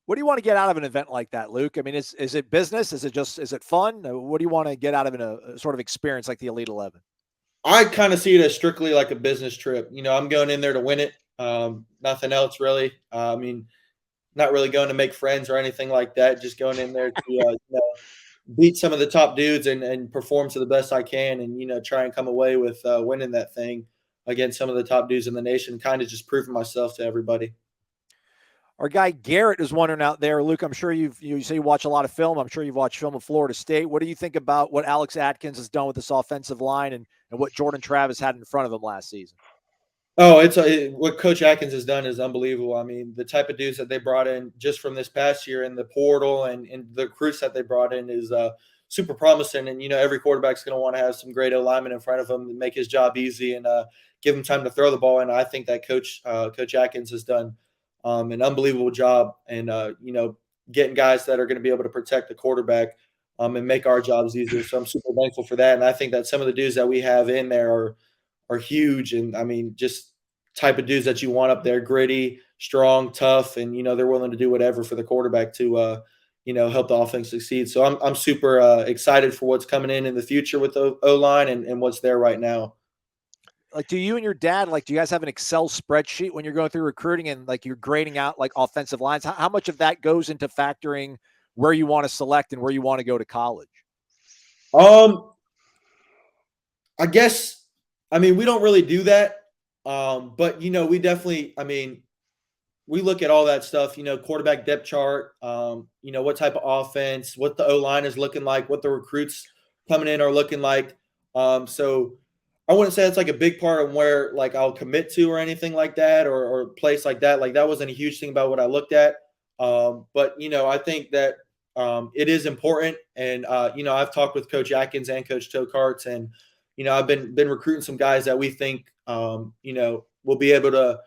What do you want to get out of an event like that, Luke? I mean, is it business? Is it fun? What do you want to get out of a sort of experience like the Elite 11? I kind of see it as strictly like a business trip. I'm going in there to win it. Nothing else really. I mean, not really going to make friends or anything like that. Just going in there to beat some of the top dudes and perform to the best I can, and try and come away with winning that thing against some of the top dudes in the nation. Kind of just proving myself to everybody. Our guy Garrett is wondering out there, Luke. I'm sure you say you watch a lot of film. I'm sure you've watched film of Florida State. What do you think about what Alex Atkins has done with this offensive line and what Jordan Travis had in front of him last season? Oh, what Coach Atkins has done is unbelievable. I mean, the type of dudes that they brought in just from this past year in the portal and the recruits that they brought in is super promising. And every quarterback's going to want to have some great alignment in front of him and make his job easy and give him time to throw the ball. And I think that Coach Atkins has done an unbelievable job, and getting guys that are going to be able to protect the quarterback and make our jobs easier. So I'm super thankful for that. And I think that some of the dudes that we have in there are huge, and I mean, just type of dudes that you want up there: gritty, strong, tough, and they're willing to do whatever for the quarterback to help the offense succeed. So I'm super excited for what's coming in the future with the O-line and what's there right now. Like, do you and your dad, do you guys have an Excel spreadsheet when you're going through recruiting and you're grading out offensive lines? How much of that goes into factoring where you want to select and where you want to go to college? I guess, I mean, we don't really do that. But we definitely, I mean, we look at all that stuff, quarterback depth chart, what type of offense, what the O-line is looking like, what the recruits coming in are looking like. So I wouldn't say it's like a big part of where I'll commit to or anything like that, or place like that. Like, that wasn't a huge thing about what I looked at. But I think that it is important. And I've talked with Coach Atkins and Coach Tokarts, and I've been recruiting some guys that we think will be able to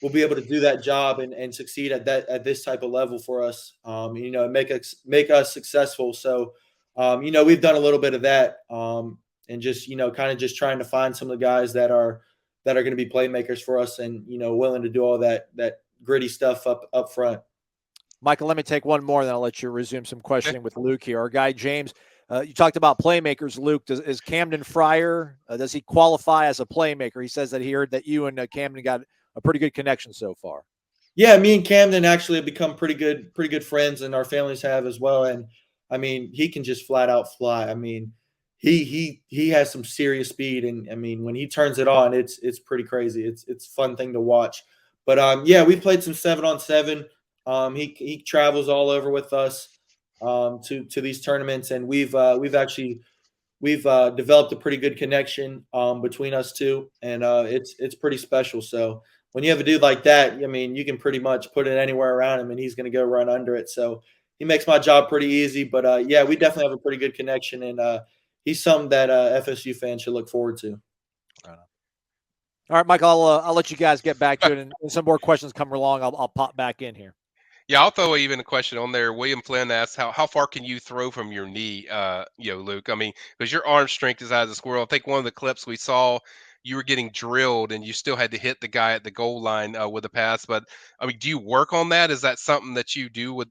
do that job and succeed at this type of level for us. And make us successful. So we've done a little bit of that. And just kind of just trying to find some of the guys that are going to be playmakers for us, and willing to do all that gritty stuff up front. Michael, let me take one more, then I'll let you resume some questioning with Luke here. Our guy James, you talked about playmakers. Luke, is Camden Frier, does he qualify as a playmaker? He says that he heard that you and Camden got a pretty good connection so far. Yeah, me and Camden actually have become pretty good friends, and our families have as well. And I mean, he can just flat out fly. I mean, he has some serious speed, and I mean, when he turns it on, it's pretty crazy. It's a fun thing to watch. But yeah, we played some 7-on-7. He travels all over with us to these tournaments, and we've developed a pretty good connection between us two, and it's pretty special. So when you have a dude like that, I mean, you can pretty much put it anywhere around him, and he's going to go run under it. So he makes my job pretty easy. But yeah, we definitely have a pretty good connection, and he's something that FSU fans should look forward to. All right, Michael, I'll let you guys get back to it, and some more questions come along. I'll pop back in here. Yeah, I'll throw even a question on there. William Flynn asks, how far can you throw from your knee, Luke? I mean, because your arm strength is out of the squirrel. I think one of the clips we saw, you were getting drilled and you still had to hit the guy at the goal line with a pass. But, I mean, do you work on that? Is that something that you do with?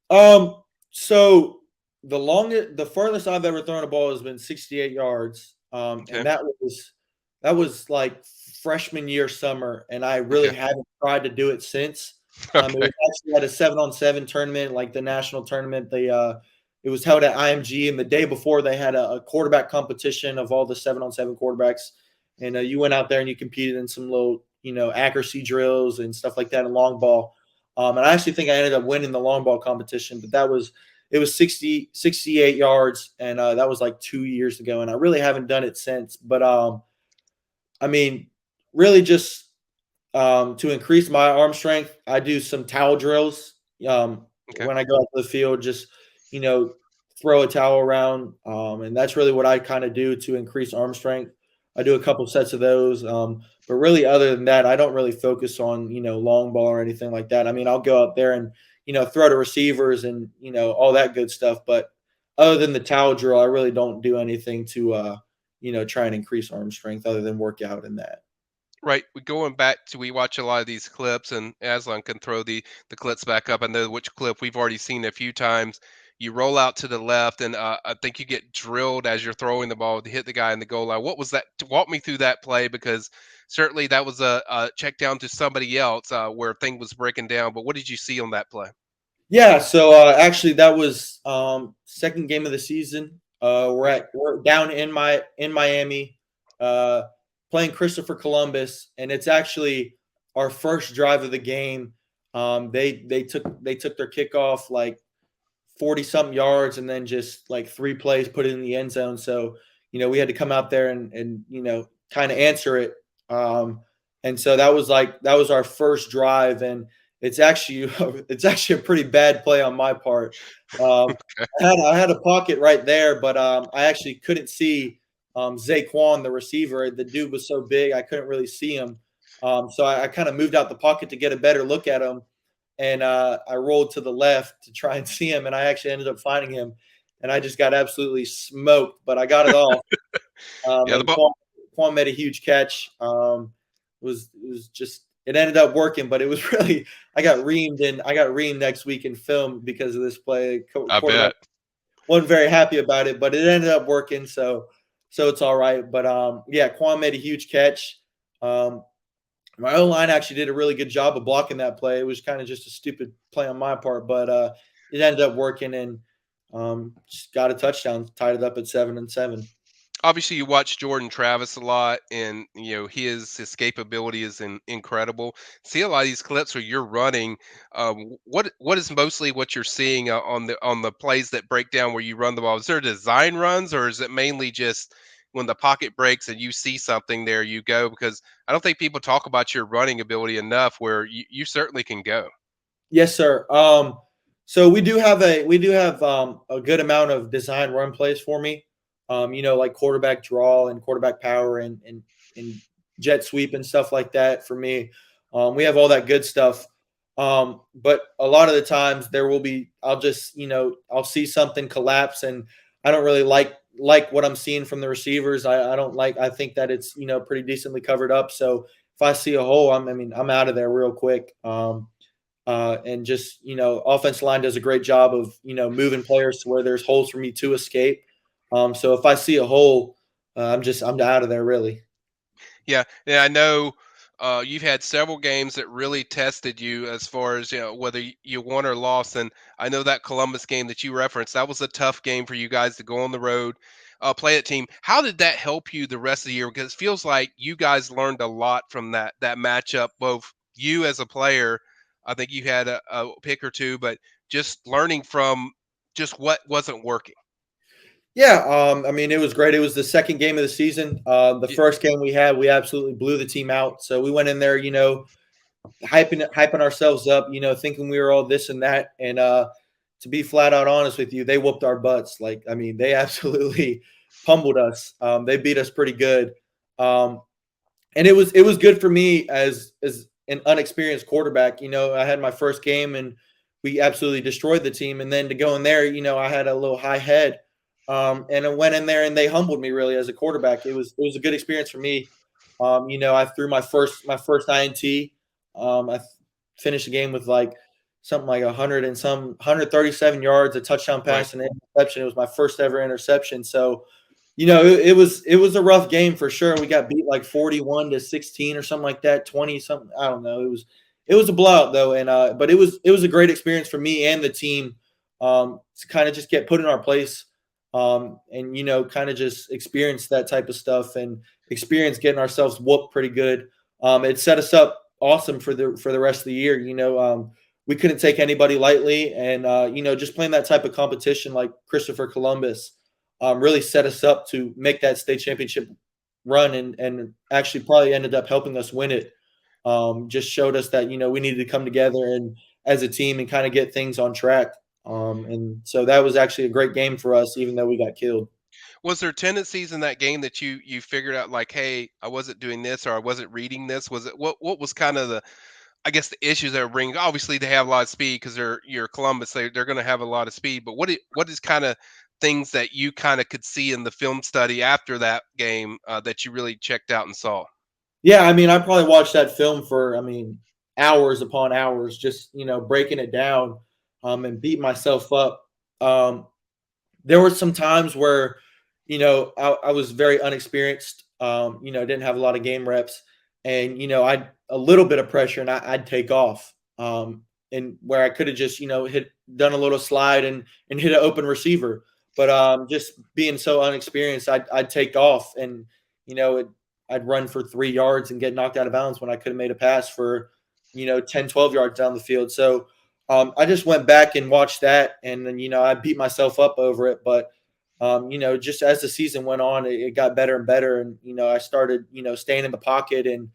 So the furthest I've ever thrown a ball has been 68 yards. Okay. And that was like freshman year summer, and I really haven't tried to do it since. Okay. It was actually at a 7-on-7 tournament, like the national tournament. It was held at IMG, and the day before they had a quarterback competition of all the 7-on-7 quarterbacks. And you went out there and you competed in some little, accuracy drills and stuff like that in long ball. And I actually think I ended up winning the long ball competition, but it was 68 yards, and that was like 2 years ago, and I really haven't done it since. But I mean, really just to increase my arm strength, I do some towel drills when I go out to the field. Just throw a towel around, and that's really what I kind of do to increase arm strength. I do a couple sets of those, but really, other than that, I don't really focus on long ball or anything like that. I mean, I'll go out there and throw to receivers and all that good stuff. But other than the towel drill, I really don't do anything to try and increase arm strength other than work out in that. Right. Going back to we watch a lot of these clips, and Aslan can throw the clips back up. I know which clip we've already seen a few times. You roll out to the left, and I think you get drilled as you're throwing the ball to hit the guy in the goal line. What was that? Walk me through that play, because certainly that was a check down to somebody else where thing was breaking down. But what did you see on that play? Yeah, so actually that was second game of the season. We're down in Miami, uh, playing Christopher Columbus, and it's actually our first drive of the game. They took their kickoff like 40 something yards, and then just like 3 plays put it in the end zone. So we had to come out there and kind of answer it. And so that was our first drive, and it's actually a pretty bad play on my part. I had a pocket right there, but I actually couldn't see Zaquan, the receiver. The dude was so big, I couldn't really see him. So I kind of moved out the pocket to get a better look at him, and I rolled to the left to try and see him, and I actually ended up finding him, and I just got absolutely smoked, but I got it off. Yeah, the And ball. Quan made a huge catch. It was just it ended up working, but it was really I got reamed next week in film because of this play. I Quarterback bet. wasn't very happy about it, but it ended up working, so it's all right. But yeah, Quan made a huge catch. Um, my O-line actually did a really good job of blocking that play. It was kind of just a stupid play on my part, but it ended up working, and just got a touchdown, tied it up at 7-7. Obviously you watch Jordan Travis a lot, and his escapability is incredible. See a lot of these clips where you're running. What is mostly what you're seeing on the plays that break down where you run the ball? Is there design runs, or is it mainly just when the pocket breaks and you see something there you go? Because I don't think people talk about your running ability enough, where you certainly can go. Yes, sir. So we do have a good amount of design run plays for me. Like quarterback draw and quarterback power and jet sweep and stuff like that for me. We have all that good stuff. But a lot of the times there will be I'll see something collapse, and I don't really like what I'm seeing from the receivers. I don't like I think that it's pretty decently covered up. So if I see a hole, I'm out of there real quick. And just offensive line does a great job of moving players to where there's holes for me to escape. So if I see a hole, I'm out of there really. Yeah, yeah, I know. You've had several games that really tested you as far as whether you won or lost, and I know that Columbus game that you referenced, that was a tough game for you guys to go on the road, play a team. How did that help you the rest of the year? Because it feels like you guys learned a lot from that matchup. Both you as a player, I think you had a pick or two, but just learning from just what wasn't working. Yeah, it was great. It was the second game of the season. The Y- first game we had, we absolutely blew the team out. So we went in there, hyping ourselves up, thinking we were all this and that. And to be flat out honest with you, they whooped our butts. They absolutely pummeled us. They beat us pretty good. Um, and it was good for me as an unexperienced quarterback. I had my first game, and we absolutely destroyed the team. And then to go in there, I had a little high head, and I went in there and they humbled me really as a quarterback. It was a good experience for me. I threw my first INT. Finished the game with like something like 137 yards, a touchdown Right. pass, and an interception. It was my first ever interception. So it was a rough game for sure. We got beat like 41-16 or something like that, 20 something. I don't know. It was a blowout though, and but it was a great experience for me and the team, to kind of just get put in our place, and kind of just experience that type of stuff and experience getting ourselves whooped pretty good. It set us up awesome for the rest of the year. We couldn't take anybody lightly, and just playing that type of competition like Christopher Columbus really set us up to make that state championship run, and actually probably ended up helping us win it. Just showed us that we needed to come together and as a team and kind of get things on track. And so that was actually a great game for us, even though we got killed. Was there tendencies in that game that you figured out like, hey, I wasn't doing this or I wasn't reading this? Was it what was kind of the I guess the issues that were bringing? Obviously, they have a lot of speed because you're Columbus. They're going to have a lot of speed. But what is kind of things that you kind of could see in the film study after that game that you really checked out and saw? Yeah, I mean, I probably watched that film for, I mean, hours upon hours, just breaking it down, and beat myself up. Um, there were some times where, I was very unexperienced. Didn't have a lot of game reps, and I'd a little bit of pressure, and I'd take off. And where I could have just done a little slide and hit an open receiver, but just being so unexperienced, I'd take off, and I'd run for 3 yards and get knocked out of bounds when I could have made a pass for 10, 12 yards down the field. So I just went back and watched that, and then I beat myself up over it. But just as the season went on, it got better and better, and I started staying in the pocket, and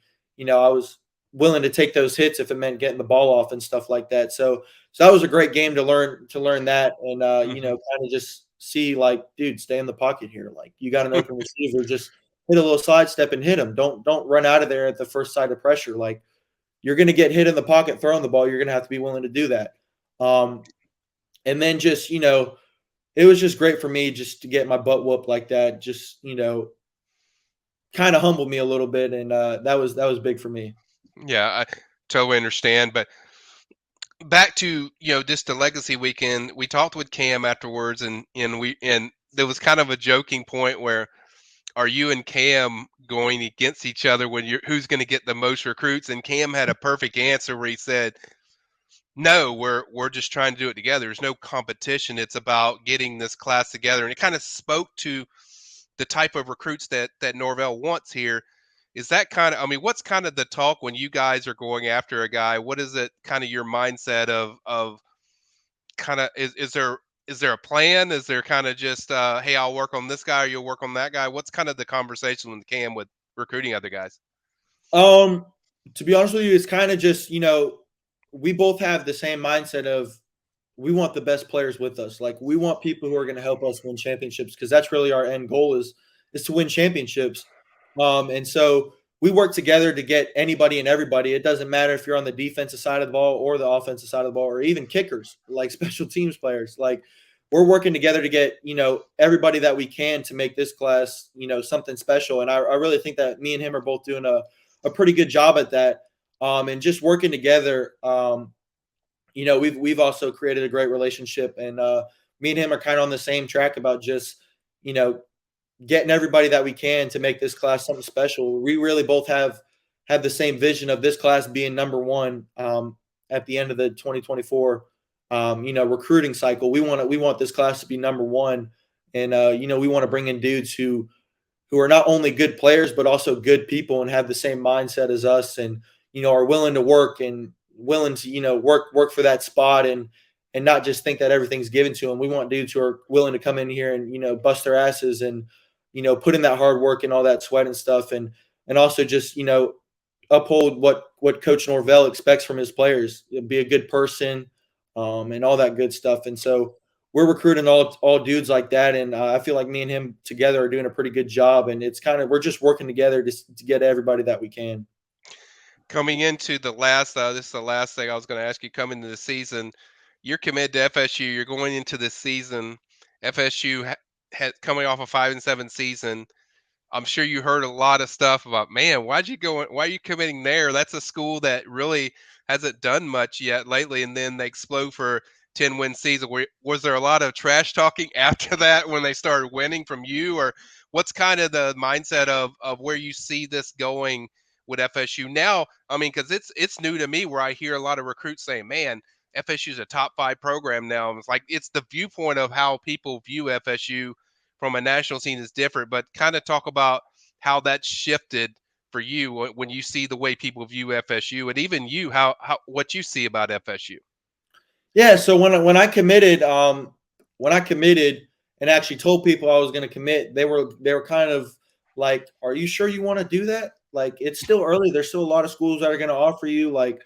I was willing to take those hits if it meant getting the ball off and stuff like that. So that was a great game to learn that, and kind of just see, like, dude, stay in the pocket here. Like, you got an open receiver, just hit a little sidestep and hit him. Don't run out of there at the first sight of pressure. Like, you're going to get hit in the pocket throwing the ball. You're going to have to be willing to do that. And then just, it was just great for me just to get my butt whooped like that. Just, kind of humbled me a little bit. And that was big for me. Yeah, I totally understand. But back to just the legacy weekend, we talked with Cam afterwards, and there was kind of a joking point where, are you and Cam going against each other when who's going to get the most recruits? And Cam had a perfect answer where he said, no, we're just trying to do it together. There's no competition. It's about getting this class together. And it kind of spoke to the type of recruits that Norvell wants here. Is that kind of, I mean, what's kind of the talk when you guys are going after a guy? What is it kind of your mindset of kind of, is there a plan? Is there kind of just, hey, I'll work on this guy or you'll work on that guy? What's kind of the conversation with Cam with recruiting other guys? To be honest with you, it's kind of just, we both have the same mindset of, we want the best players with us. Like, we want people who are going to help us win championships, because that's really our end goal is to win championships. And so we work together to get anybody and everybody. It doesn't matter if you're on the defensive side of the ball or the offensive side of the ball, or even kickers, like special teams players. Like, we're working together to get, everybody that we can to make this class, something special. And I really think that me and him are both doing a pretty good job at that. And just working together, we've also created a great relationship, and me and him are kind of on the same track about just, getting everybody that we can to make this class something special. We really both have the same vision of this class being number one at the end of the 2024, recruiting cycle. We want this class to be number one, and we want to bring in dudes who are not only good players but also good people and have the same mindset as us, and are willing to work and willing to work for that spot, and not just think that everything's given to them. We want dudes who are willing to come in here and bust their asses and put in that hard work and all that sweat and stuff, and also just uphold what Coach Norvell expects from his players. Be a good person, and all that good stuff. And so we're recruiting all dudes like that, and I feel like me and him together are doing a pretty good job. And it's kind of, we're just working together to get everybody that we can. Coming into the last, this is the last thing I was going to ask you. Coming into the season, you're committed to FSU. You're going into this season. FSU had coming off a 5-7 season. I'm sure you heard a lot of stuff about, man, why are you committing there? That's a school that really hasn't done much yet lately. And then they explode for 10-win season. Was there a lot of trash talking after that when they started winning from you? Or what's kind of the mindset of where you see this going with FSU now? I mean, because it's new to me, where I hear a lot of recruits saying, man, FSU is a top 5 program now. It's like, it's the viewpoint of how people view FSU from a national scene is different, but kind of talk about how that's shifted for you when you see the way people view FSU, and even you, how what you see about FSU. Yeah. So when I committed and actually told people I was going to commit, they were kind of like, "Are you sure you want to do that? Like, it's still early. There's still a lot of schools that are going to offer you. Like,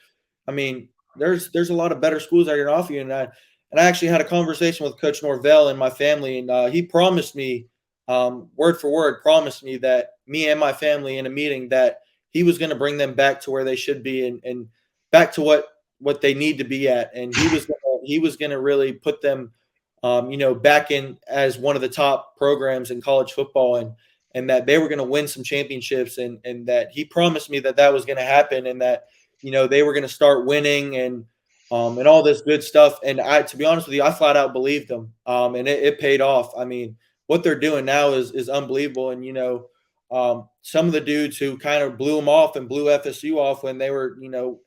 I mean, there's a lot of better schools that are going to offer you." And I actually had a conversation with Coach Norvell and my family, and he promised me, word for word, promised me that me and my family in a meeting that he was going to bring them back to where they should be, and back to what they need to be at. And he was going to really put them, back in as one of the top programs in college football. and that they were going to win some championships, and that he promised me that was going to happen, and that they were going to start winning and all this good stuff. And to be honest with you, I flat out believed them, and it paid off. I mean, what they're doing now is unbelievable. And some of the dudes who kind of blew them off and blew FSU off when they were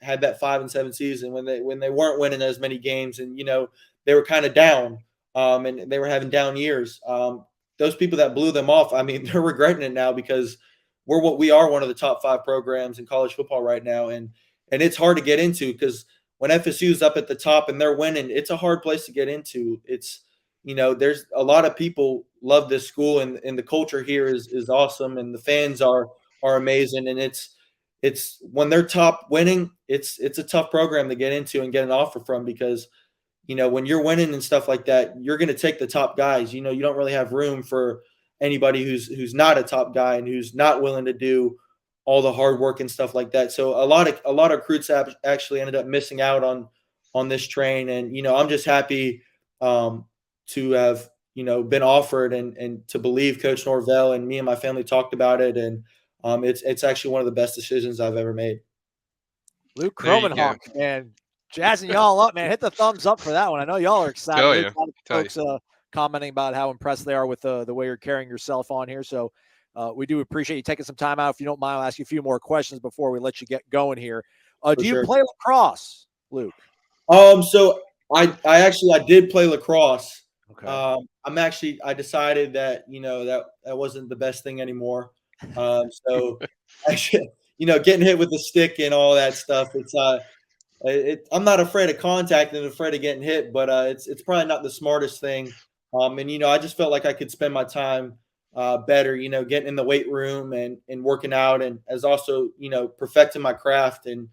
had that 5-7 season, when they weren't winning as many games, and they were kind of down, and they were having down years. Those people that blew them off, I mean, they're regretting it now, because we are one of the top 5 programs in college football right now, and it's hard to get into, because when FSU is up at the top and they're winning, it's a hard place to get into. It's there's a lot of people love this school, and the culture here is awesome, and the fans are amazing, and it's when they're top winning, it's a tough program to get into and get an offer from, because when you're winning and stuff like that, you're going to take the top guys. You don't really have room for anybody who's not a top guy and who's not willing to do all the hard work and stuff like that. So a lot of recruits have actually ended up missing out on this train. And I'm just happy to have been offered and to believe Coach Norvell, and me and my family talked about it, and it's actually one of the best decisions I've ever made. Luke Kromenhoek, man, jazzing y'all up, man. Hit the thumbs up for that one. I know y'all are excited. A lot of folks commenting about how impressed they are with the way you're carrying yourself on here. So we do appreciate you taking some time out. If you don't mind, I'll ask you a few more questions before we let you get going here. Do you play lacrosse, Luke? So I did play lacrosse. Okay. I decided that that wasn't the best thing anymore. So actually, getting hit with the stick and all that stuff, I'm not afraid of contact and afraid of getting hit, but it's probably not the smartest thing. And I just felt like I could spend my time better, getting in the weight room and working out, and as also perfecting my craft, and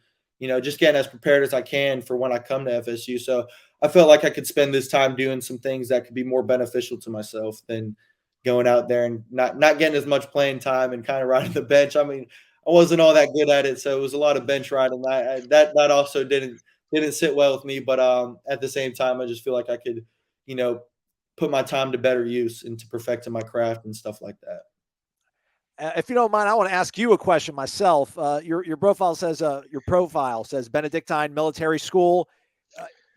just getting as prepared as I can for when I come to FSU. So I felt like I could spend this time doing some things that could be more beneficial to myself than going out there and not getting as much playing time and kind of riding the bench. I mean, I wasn't all that good at it, so it was a lot of bench riding. That also didn't sit well with me. But at the same time, I just feel like I could, put my time to better use into perfecting my craft and stuff like that. If you don't mind, I want to ask you a question myself. Your profile says Benedictine Military School.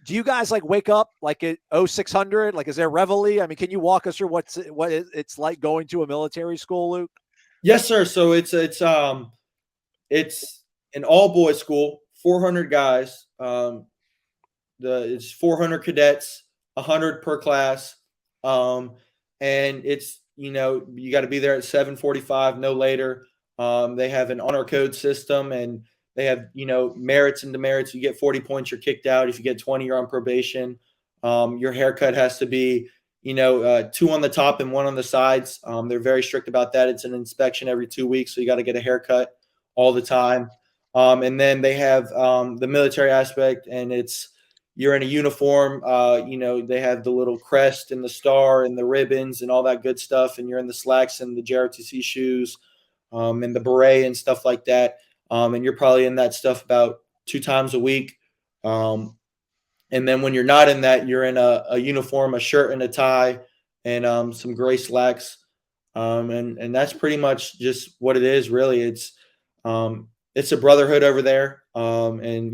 Do you guys wake up at 0600? Is there reveille? I mean, can you walk us through what it's like going to a military school, Luke? Yes, sir. So it's an all boys school, 400 guys. It's 400 cadets, 100 per class. And it's, you got to be there at 7:45, no later. They have an honor code system, and they have, merits and demerits. You get 40 points, you're kicked out. If you get 20, you're on probation. Your haircut has to be, 2 on the top and 1 on the sides. They're very strict about that. It's an inspection every 2 weeks, so you got to get a haircut all the time. And then they have the military aspect, and you're in a uniform. They have the little crest and the star and the ribbons and all that good stuff, and you're in the slacks and the JROTC shoes and the beret and stuff like that. And you're probably in that stuff about 2 times a week. And then when you're not in that, you're in a uniform, a shirt and a tie, and some gray slacks. And that's pretty much just what it is, really. It's a brotherhood over there. And,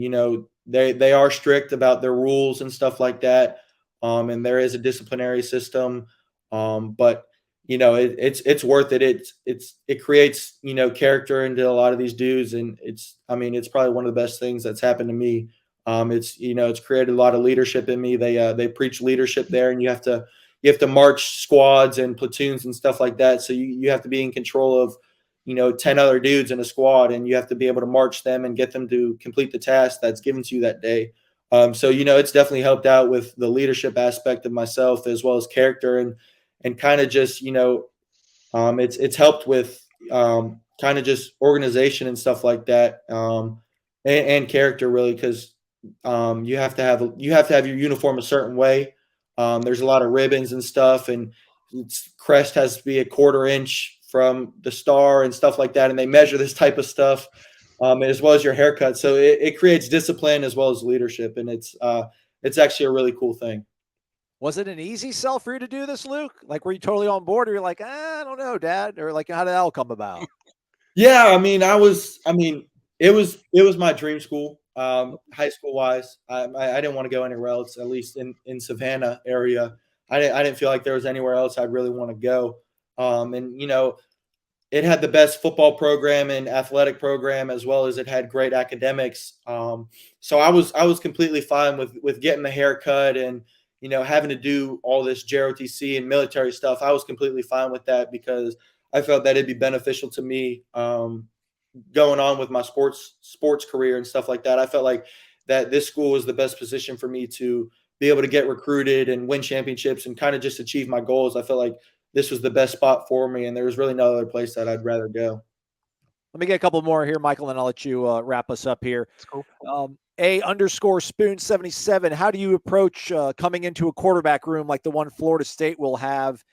they are strict about their rules and stuff like that. And there is a disciplinary system. But it's worth it. It creates, character into a lot of these dudes. And it's probably one of the best things that's happened to me. It's created a lot of leadership in me. They preach leadership there, and you have to march squads and platoons and stuff like that. So you have to be in control of, 10 other dudes in a squad, and you have to be able to march them and get them to complete the task that's given to you that day. So, it's definitely helped out with the leadership aspect of myself, as well as character, and kind of just, it's helped with kind of just organization and stuff like that. And character, really, because you have to have your uniform a certain way. There's a lot of ribbons and stuff, and its crest has to be a 1/4 inch from the star and stuff like that. And they measure this type of stuff, as well as your haircut. So it creates discipline as well as leadership, and it's actually a really cool thing. Was it an easy sell for you to do this, Luke? Like, were you totally on board, or you're like, I don't know, Dad, or like, how did that all come about? Yeah, I mean, it was my dream school, high school wise. I didn't want to go anywhere else, at least in Savannah area. I didn't feel like there was anywhere else I'd really want to go. And it had the best football program and athletic program, as well as it had great academics. So I was completely fine with getting the haircut and having to do all this JROTC and military stuff. I was completely fine with that because I felt that it'd be beneficial to me going on with my sports career and stuff like that. I felt like that this school was the best position for me to be able to get recruited and win championships and kind of just achieve my goals. I felt like this was the best spot for me, and there was really no other place that I'd rather go. Let me get a couple more here, Michael, and I'll let you wrap us up here. Cool. A_Spoon77. How do you approach coming into a quarterback room like the one Florida State will have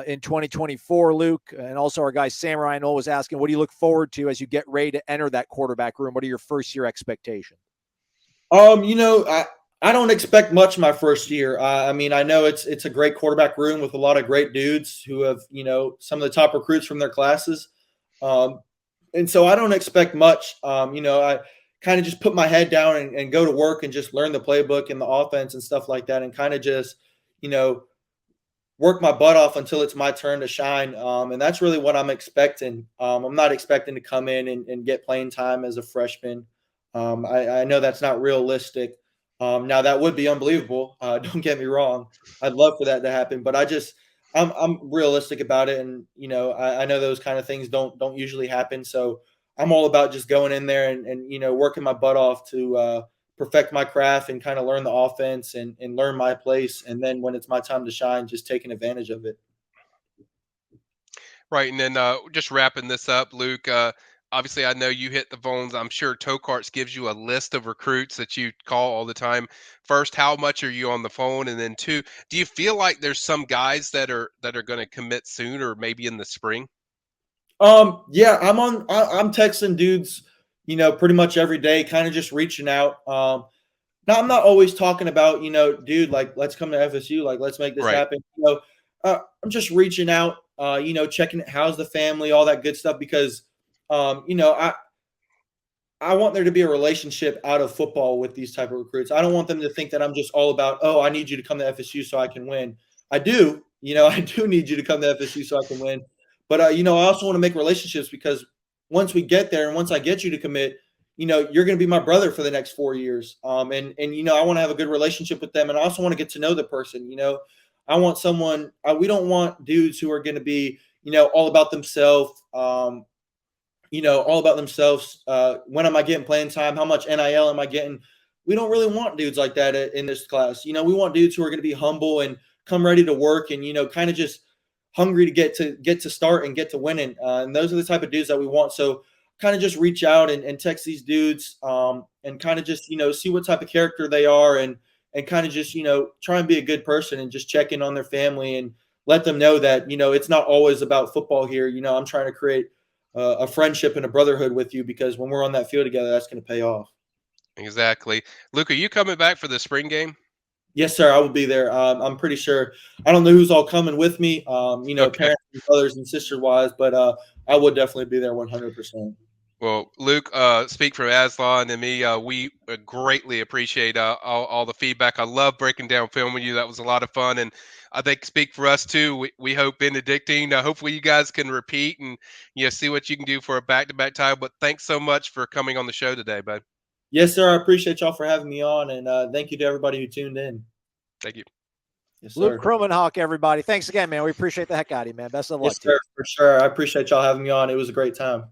in 2024, Luke? And also our guy Samurai Noel was asking, what do you look forward to as you get ready to enter that quarterback room? What are your first year expectations? I don't expect much my first year. I mean, I know it's a great quarterback room with a lot of great dudes who have, some of the top recruits from their classes. And so I don't expect much. I kind of just put my head down and go to work and just learn the playbook and the offense and stuff like that, and kind of just, work my butt off until it's my turn to shine. And that's really what I'm expecting. I'm not expecting to come in and get playing time as a freshman. I know that's not realistic. Now that would be unbelievable. Don't get me wrong. I'd love for that to happen, but I'm realistic about it. And, I know those kind of things don't usually happen. So I'm all about just going in there and working my butt off to perfect my craft and kind of learn the offense and learn my place. And then when it's my time to shine, just taking advantage of it. Right. And then just wrapping this up, Luke, obviously I know you hit the phones. I'm sure Tokarts gives you a list of recruits that you call all the time. First, how much are you on the phone? And then two, do you feel like there's some guys that are going to commit soon or maybe in the spring? Yeah, I'm texting dudes, pretty much every day, kind of just reaching out. Now I'm not always talking about, dude, like, let's come to FSU, like, let's make this happen. I'm just reaching out, checking how's the family, all that good stuff, because, I want there to be a relationship out of football with these type of recruits. I don't want them to think that I'm just all about, oh, I need you to come to FSU so I can win. I do, I do need you to come to FSU so I can win. But, I also want to make relationships, because once we get there and once I get you to commit, you're going to be my brother for the next 4 years. And I want to have a good relationship with them. And I also want to get to know the person. I want someone, we don't want dudes who are going to be, all about themselves, all about themselves. When am I getting playing time? How much NIL am I getting? We don't really want dudes like that in this class. We want dudes who are going to be humble and come ready to work and, kind of just hungry to get to start and get to winning. And those are the type of dudes that we want. So kind of just reach out and text these dudes and kind of just, see what type of character they are and kind of just, try and be a good person and just check in on their family and let them know that, it's not always about football here. I'm trying to create a friendship and a brotherhood with you, because when we're on that field together, that's going to pay off. Exactly. Luke, are you coming back for the spring game? Yes, sir. I will be there. I'm pretty sure. I don't know who's all coming with me, Okay. parents and brothers and sister wise, but I will definitely be there 100%. Well, Luke, speak for Aslan and me. We greatly appreciate all the feedback. I love breaking down film with you. That was a lot of fun. And I think speak for us too. We hope Benedictine, hopefully you guys can repeat and see what you can do for a back-to-back title. But thanks so much for coming on the show today, bud. Yes, sir. I appreciate y'all for having me on, and thank you to everybody who tuned in. Thank you. Yes, sir. Luke Kromenhoek, everybody. Thanks again, man. We appreciate the heck out of you, man. Best of luck. Yes, sir. For sure. I appreciate y'all having me on. It was a great time.